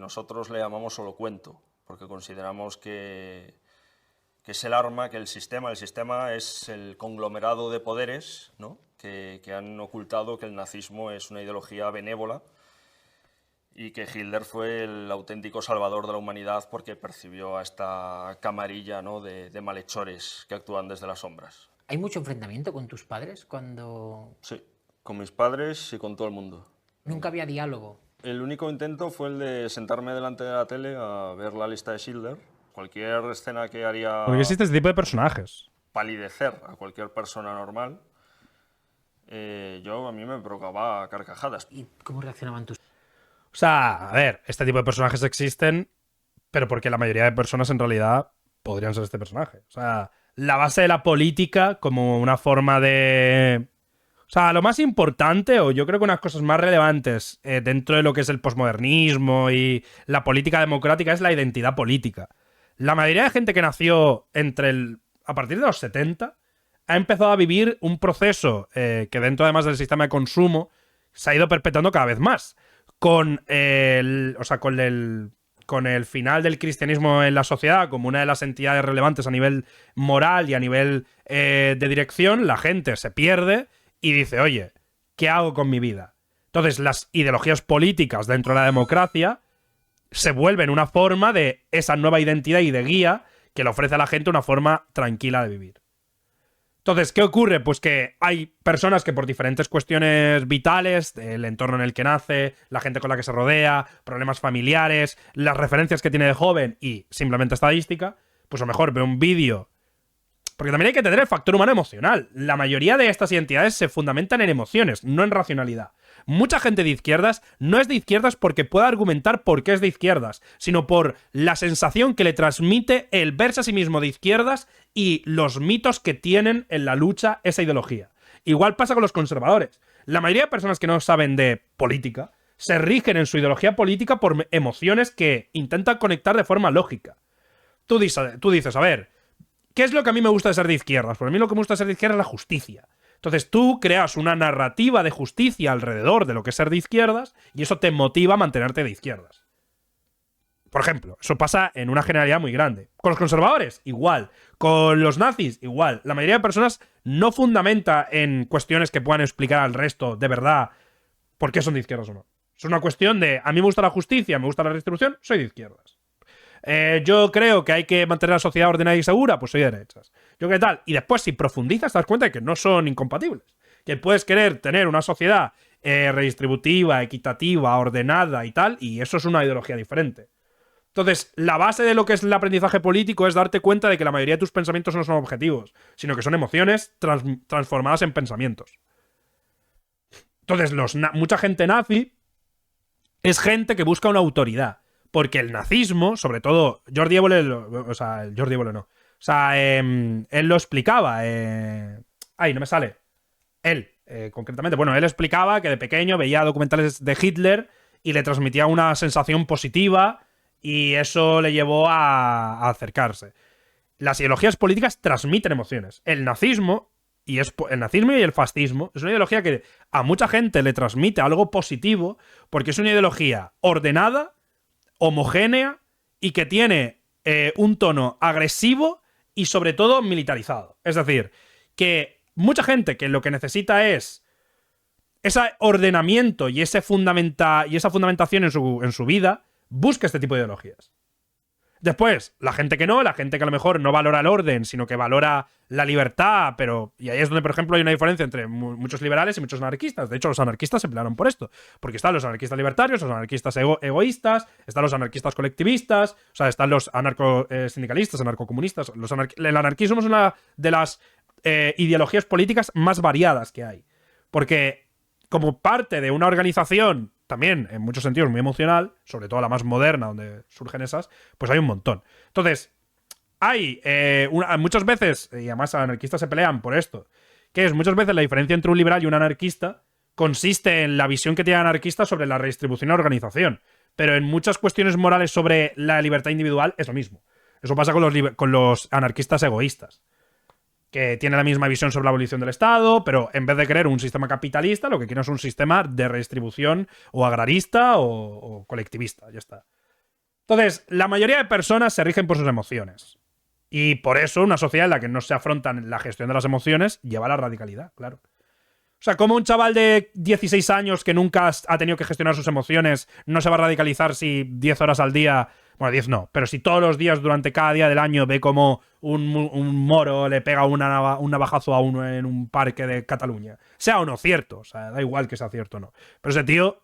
nosotros le llamamos solo cuento, porque consideramos que es el arma, que el sistema es el conglomerado de poderes, ¿no? que han ocultado que el nazismo es una ideología benévola y que Hitler fue el auténtico salvador de la humanidad porque percibió a esta camarilla, ¿no? de malhechores que actúan desde las sombras. ¿Hay mucho enfrentamiento con tus padres cuando...? Sí, con mis padres y con todo el mundo. Nunca había diálogo. El único intento fue el de sentarme delante de la tele a ver la lista de Schindler. Cualquier escena que haría... Porque existe este tipo de personajes. Palidecer a cualquier persona normal, a mí me provocaba carcajadas. ¿Y cómo reaccionaban tus...? O sea, a ver, este tipo de personajes existen, pero porque la mayoría de personas en realidad podrían ser este personaje. O sea, la base de la política como una forma de... O sea, lo más importante, o yo creo que unas cosas más relevantes dentro de lo que es el posmodernismo y la política democrática es la identidad política. La mayoría de gente que nació a partir de los 70 ha empezado a vivir un proceso que dentro además del sistema de consumo se ha ido perpetuando cada vez más. Con el final del cristianismo en la sociedad como una de las entidades relevantes a nivel moral y a nivel de dirección, la gente se pierde y dice, oye, ¿qué hago con mi vida? Entonces, las ideologías políticas dentro de la democracia se vuelven una forma de esa nueva identidad y de guía que le ofrece a la gente una forma tranquila de vivir. Entonces, ¿qué ocurre? Pues que hay personas que por diferentes cuestiones vitales, el entorno en el que nace, la gente con la que se rodea, problemas familiares, las referencias que tiene de joven y simplemente estadística, pues a lo mejor ve un vídeo. Porque también hay que tener el factor humano emocional. La mayoría de estas identidades se fundamentan en emociones, no en racionalidad. Mucha gente de izquierdas no es de izquierdas porque pueda argumentar por qué es de izquierdas, sino por la sensación que le transmite el verse a sí mismo de izquierdas y los mitos que tienen en la lucha esa ideología. Igual pasa con los conservadores. La mayoría de personas que no saben de política se rigen en su ideología política por emociones que intentan conectar de forma lógica. Tú dices, a ver, ¿qué es lo que a mí me gusta de ser de izquierdas? Pues a mí lo que me gusta de ser de izquierdas es la justicia. Entonces tú creas una narrativa de justicia alrededor de lo que es ser de izquierdas y eso te motiva a mantenerte de izquierdas. Por ejemplo, eso pasa en una generalidad muy grande. Con los conservadores, igual. Con los nazis, igual. La mayoría de personas no fundamenta en cuestiones que puedan explicar al resto de verdad por qué son de izquierdas o no. Es una cuestión de, a mí me gusta la justicia, me gusta la redistribución, soy de izquierdas. Yo creo que hay que mantener la sociedad ordenada y segura, pues soy de derechas. Yo qué tal. Y después, si profundizas, te das cuenta de que no son incompatibles. Que puedes querer tener una sociedad redistributiva, equitativa, ordenada y tal, y eso es una ideología diferente. Entonces, la base de lo que es el aprendizaje político es darte cuenta de que la mayoría de tus pensamientos no son objetivos, sino que son emociones transformadas en pensamientos. Entonces, mucha gente nazi es gente que busca una autoridad. Porque el nazismo, sobre todo, Jordi Évole, Jordi Évole no. O sea, él lo explicaba. No me sale. Él, concretamente. Bueno, él explicaba que de pequeño veía documentales de Hitler y le transmitía una sensación positiva y eso le llevó a acercarse. Las ideologías políticas transmiten emociones. El nazismo y el fascismo es una ideología que a mucha gente le transmite algo positivo porque es una ideología ordenada, homogénea y que tiene un tono agresivo y sobre todo militarizado. Es decir, que mucha gente que lo que necesita es ese ordenamiento y esa fundamentación en su vida, busca este tipo de ideologías. Después, la gente que no, la gente que a lo mejor no valora el orden, sino que valora la libertad, y ahí es donde, por ejemplo, hay una diferencia entre muchos liberales y muchos anarquistas. De hecho, los anarquistas se pelearon por esto. Porque están los anarquistas libertarios, los anarquistas egoístas, están los anarquistas colectivistas, o sea, están los anarcosindicalistas, anarcocomunistas. El anarquismo es una de las ideologías políticas más variadas que hay. Porque como parte de una organización también en muchos sentidos muy emocional, sobre todo la más moderna donde surgen esas, pues hay un montón. Entonces, hay muchas veces, y además los anarquistas se pelean por esto, que es muchas veces la diferencia entre un liberal y un anarquista consiste en la visión que tiene el anarquista sobre la redistribución y la organización, pero en muchas cuestiones morales sobre la libertad individual es lo mismo. Eso pasa con los anarquistas egoístas, que tiene la misma visión sobre la abolición del Estado, pero en vez de querer un sistema capitalista, lo que quieren es un sistema de redistribución o agrarista o colectivista, ya está. Entonces, la mayoría de personas se rigen por sus emociones. Y por eso una sociedad en la que no se afrontan la gestión de las emociones lleva a la radicalidad, claro. O sea, como un chaval de 16 años que nunca ha tenido que gestionar sus emociones no se va a radicalizar si 10 horas al día... Bueno, 10 no, pero si todos los días durante cada día del año ve como un moro le pega un navajazo a uno en un parque de Cataluña. Sea o no cierto, o sea, da igual que sea cierto o no. Pero ese tío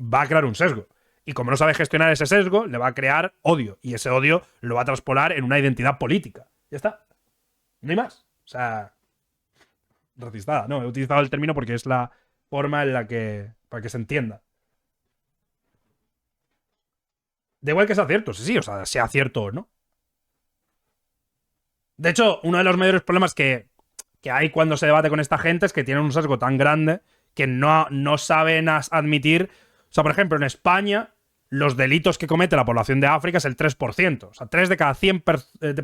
va a crear un sesgo. Y como no sabe gestionar ese sesgo, le va a crear odio. Y ese odio lo va a traspolar en una identidad política. Ya está. No hay más. O sea... Racistada, no, he utilizado el término porque es la forma en la que... para que se entienda. Da igual que sea cierto, sí, o sea, sea cierto o no. De hecho, uno de los mayores problemas que hay cuando se debate con esta gente es que tienen un sesgo tan grande que no saben admitir... O sea, por ejemplo, en España, los delitos que comete la población de África es el 3%. O sea, 3 de cada 100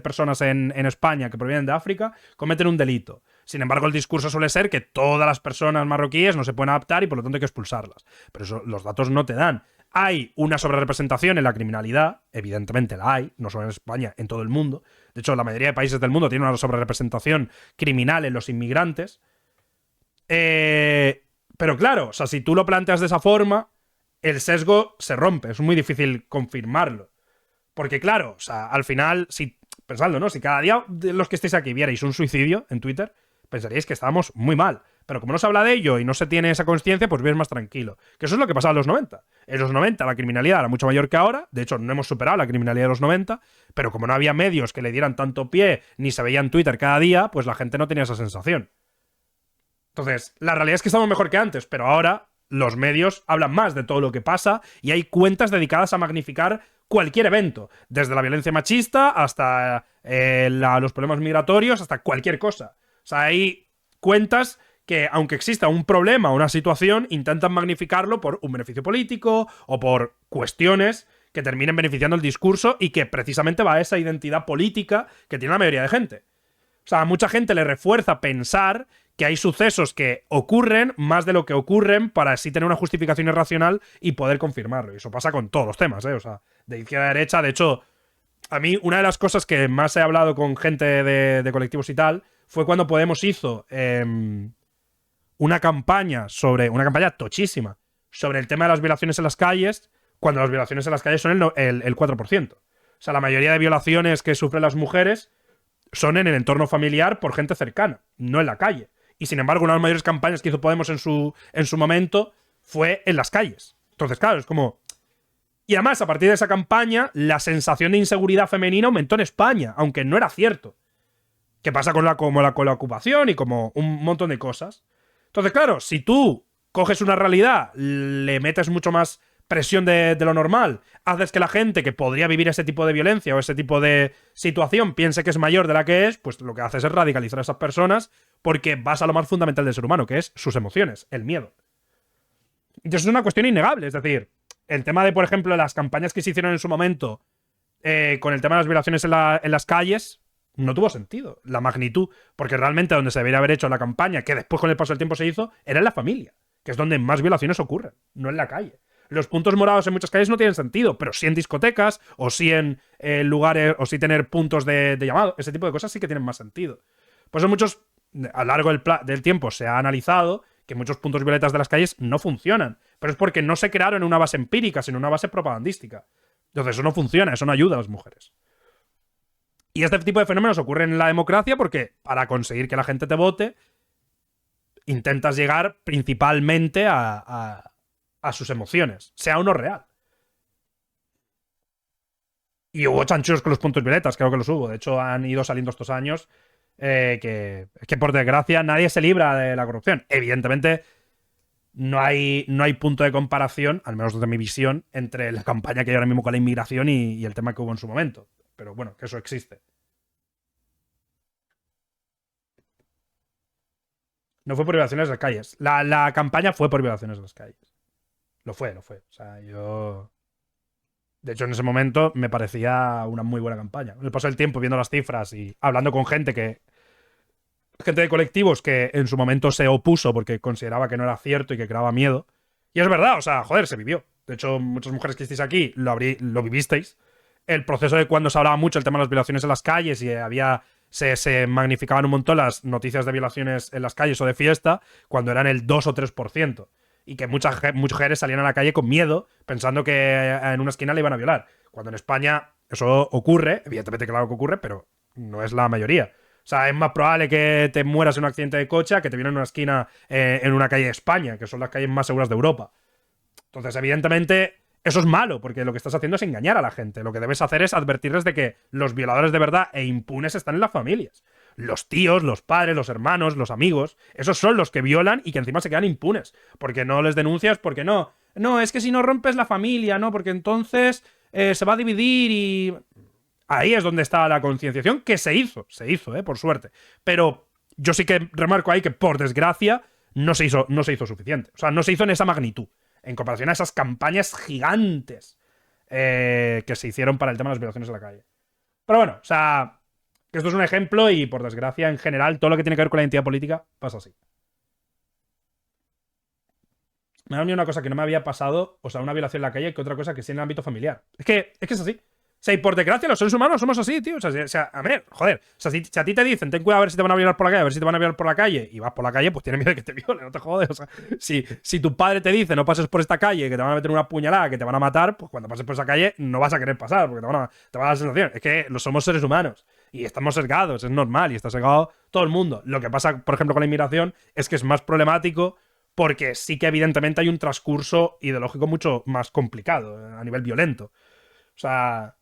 personas en España que provienen de África cometen un delito. Sin embargo, el discurso suele ser que todas las personas marroquíes no se pueden adaptar y por lo tanto hay que expulsarlas. Pero eso los datos no te dan. Hay una sobrerepresentación en la criminalidad, evidentemente la hay, no solo en España, en todo el mundo. De hecho, la mayoría de países del mundo tienen una sobrerepresentación criminal en los inmigrantes. Pero claro, o sea, si tú lo planteas de esa forma, el sesgo se rompe, es muy difícil confirmarlo. Porque claro, o sea, al final, pensadlo, ¿no? Si cada día de los que estéis aquí vierais un suicidio en Twitter, pensaríais que estábamos muy mal. Pero como no se habla de ello y no se tiene esa conciencia, pues vives más tranquilo. Que eso es lo que pasaba en los 90. En los 90 la criminalidad era mucho mayor que ahora. De hecho, no hemos superado la criminalidad de los 90. Pero como no había medios que le dieran tanto pie, ni se veía en Twitter cada día, pues la gente no tenía esa sensación. Entonces, la realidad es que estamos mejor que antes, pero ahora los medios hablan más de todo lo que pasa y hay cuentas dedicadas a magnificar cualquier evento. Desde la violencia machista hasta los problemas migratorios, hasta cualquier cosa. O sea, hay cuentas que, aunque exista un problema o una situación, intentan magnificarlo por un beneficio político o por cuestiones que terminen beneficiando el discurso y que precisamente va a esa identidad política que tiene la mayoría de gente. O sea, a mucha gente le refuerza pensar que hay sucesos que ocurren más de lo que ocurren para así tener una justificación irracional y poder confirmarlo. Y eso pasa con todos los temas, ¿eh? O sea, de izquierda a derecha. De hecho, a mí una de las cosas que más he hablado con gente de colectivos y tal fue cuando Podemos hizo una campaña tochísima sobre el tema de las violaciones en las calles, cuando las violaciones en las calles son el 4%. O sea, la mayoría de violaciones que sufren las mujeres son en el entorno familiar por gente cercana, no en la calle. Y sin embargo, una de las mayores campañas que hizo Podemos en su momento fue en las calles. Entonces, claro, es como... Y además, a partir de esa campaña, la sensación de inseguridad femenina aumentó en España, aunque no era cierto. ¿Qué pasa con la ocupación y como un montón de cosas? Entonces, claro, si tú coges una realidad, le metes mucho más presión de lo normal, haces que la gente que podría vivir ese tipo de violencia o ese tipo de situación piense que es mayor de la que es, pues lo que haces es radicalizar a esas personas porque vas a lo más fundamental del ser humano, que es sus emociones, el miedo. Entonces es una cuestión innegable, es decir, el tema de, por ejemplo, las campañas que se hicieron en su momento con el tema de las violaciones en las calles, no tuvo sentido, la magnitud, porque realmente donde se debería haber hecho la campaña, que después con el paso del tiempo se hizo, era en la familia, que es donde más violaciones ocurren, no en la calle. Los puntos morados en muchas calles no tienen sentido, pero sí en discotecas, o sí en lugares, o sí tener puntos de llamado, ese tipo de cosas sí que tienen más sentido. Por eso a lo largo del tiempo se ha analizado que muchos puntos violetas de las calles no funcionan, pero es porque no se crearon en una base empírica, sino en una base propagandística. Entonces eso no funciona, eso no ayuda a las mujeres. Y este tipo de fenómenos ocurren en la democracia porque para conseguir que la gente te vote, intentas llegar principalmente a sus emociones, sea o no real. Y hubo chanchullos con los puntos violetas, creo que los hubo. De hecho, han ido saliendo estos años que por desgracia nadie se libra de la corrupción. Evidentemente, no hay punto de comparación, al menos desde mi visión, entre la campaña que hay ahora mismo con la inmigración y el tema que hubo en su momento. Pero bueno, que eso existe. No fue por violaciones de las calles. La campaña fue por violaciones de las calles. Lo fue. O sea, yo... De hecho, en ese momento me parecía una muy buena campaña. Con el paso del tiempo, viendo las cifras y hablando con gente de colectivos que en su momento se opuso porque consideraba que no era cierto y que creaba miedo. Y es verdad, o sea, joder, se vivió. De hecho, muchas mujeres que estáis aquí lo vivisteis. el proceso de cuando se hablaba mucho el tema de las violaciones en las calles y se magnificaban un montón las noticias de violaciones en las calles o de fiesta, cuando eran el 2 o 3%. Y que muchas mujeres salían a la calle con miedo, pensando que en una esquina le iban a violar. Cuando en España eso ocurre, evidentemente claro que ocurre, pero no es la mayoría. O sea, es más probable que te mueras en un accidente de coche a que te vienen en una esquina en una calle de España, que son las calles más seguras de Europa. Entonces, evidentemente, eso es malo, porque lo que estás haciendo es engañar a la gente. Lo que debes hacer es advertirles de que los violadores de verdad e impunes están en las familias. Los tíos, los padres, los hermanos, los amigos, esos son los que violan y que encima se quedan impunes. Porque no les denuncias, porque no. No, es que si no rompes la familia, ¿no? Porque entonces se va a dividir y... Ahí es donde está la concienciación, que se hizo, por suerte. Pero yo sí que remarco ahí que, por desgracia, no se hizo suficiente. O sea, no se hizo en esa magnitud, en comparación a esas campañas gigantes que se hicieron para el tema de las violaciones en la calle. Pero bueno, o sea, que esto es un ejemplo y, por desgracia, en general, todo lo que tiene que ver con la identidad política pasa así. Me ha unido una cosa que no me había pasado, o sea, una violación en la calle, que otra cosa que sí en el ámbito familiar. Es que es así. O sea, y por desgracia los seres humanos somos así, tío. O sea, a ver, joder. O sea, si a ti te dicen, ten cuidado a ver si te van a violar por la calle, a ver si te van a violar por la calle, y vas por la calle, pues tienes miedo de que te violen, no te jodes. O sea, si tu padre te dice, no pases por esta calle, que te van a meter una puñalada, que te van a matar, pues cuando pases por esa calle no vas a querer pasar, porque te va a dar la sensación. Es que somos seres humanos y estamos sesgados, es normal, y está sesgado todo el mundo. Lo que pasa, por ejemplo, con la inmigración es que es más problemático porque sí que evidentemente hay un transcurso ideológico mucho más complicado, a nivel violento. O sea...